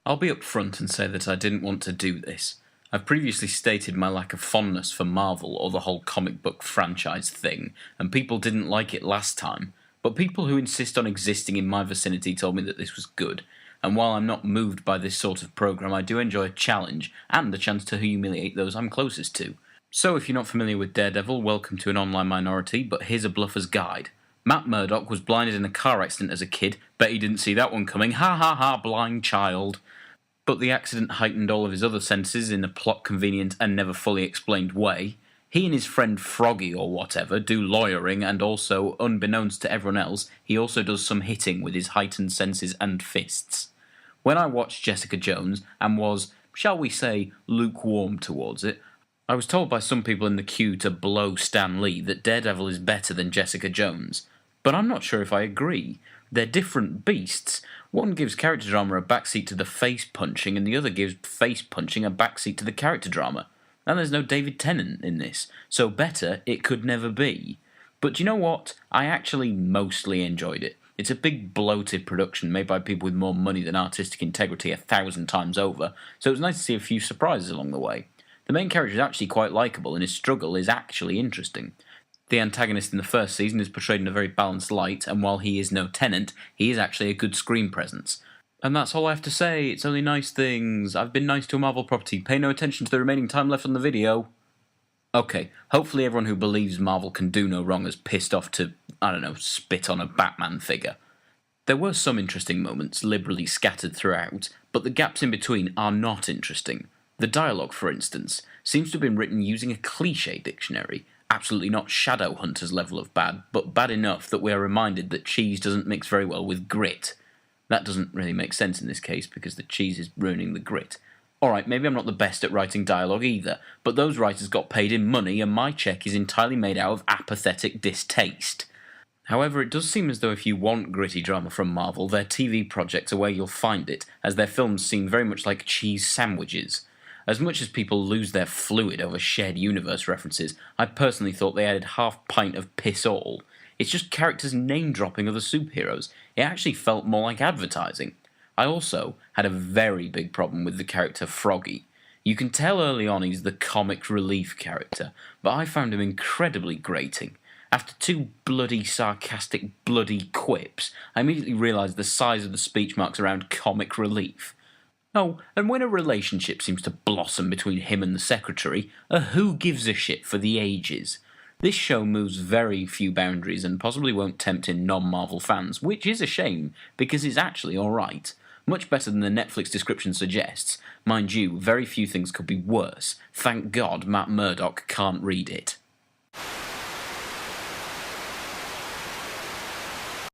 I'll be upfront and say that I didn't want to do this. I've previously stated my lack of fondness for Marvel or the whole comic book franchise thing, and people didn't like it last time, but people who insist on existing in my vicinity told me that this was good, and while I'm not moved by this sort of program, I do enjoy a challenge, and the chance to humiliate those I'm closest to. So if you're not familiar with Daredevil, welcome to an online minority, but here's a bluffer's guide. Matt Murdock was blinded in a car accident as a kid. Bet he didn't see that one coming. Ha ha ha, blind child. But the accident heightened all of his other senses in a plot-convenient and never fully explained way. He and his friend Froggy, or whatever, do lawyering, and also, unbeknownst to everyone else, he also does some hitting with his heightened senses and fists. When I watched Jessica Jones, and was, shall we say, lukewarm towards it, I was told by some people in the queue to blow Stan Lee that Daredevil is better than Jessica Jones. But I'm not sure if I agree. They're different beasts. One gives character drama a backseat to the face punching, and the other gives face punching a backseat to the character drama. And there's no David Tennant in this, so better it could never be. But do you know what? I actually mostly enjoyed it. It's a big bloated production made by people with more money than artistic integrity 1,000 times over, so it was nice to see a few surprises along the way. The main character is actually quite likeable, and his struggle is actually interesting. The antagonist in the first season is portrayed in a very balanced light, and while he is no Tennant, he is actually a good screen presence. And that's all I have to say. It's only nice things. I've been nice to a Marvel property. Pay no attention to the remaining time left on the video. Okay, hopefully everyone who believes Marvel can do no wrong is pissed off to, I don't know, spit on a Batman figure. There were some interesting moments, liberally scattered throughout, but the gaps in between are not interesting. The dialogue, for instance, seems to have been written using a cliché dictionary. Absolutely not Shadowhunter's level of bad, but bad enough that we are reminded that cheese doesn't mix very well with grit. That doesn't really make sense in this case because the cheese is ruining the grit. Alright, maybe I'm not the best at writing dialogue either, but those writers got paid in money and my cheque is entirely made out of apathetic distaste. However, it does seem as though if you want gritty drama from Marvel, their TV projects are where you'll find it, as their films seem very much like cheese sandwiches. As much as people lose their fluid over shared universe references, I personally thought they added half pint of piss all. It's just characters name-dropping other superheroes. It actually felt more like advertising. I also had a very big problem with the character Froggy. You can tell early on he's the comic relief character, but I found him incredibly grating. After two bloody sarcastic bloody quips, I immediately realised the size of the speech marks around comic relief. Oh, and when a relationship seems to blossom between him and the secretary, a who gives a shit for the ages. This show moves very few boundaries and possibly won't tempt in non-Marvel fans, which is a shame, because it's actually alright. Much better than the Netflix description suggests. Mind you, very few things could be worse. Thank God Matt Murdock can't read it.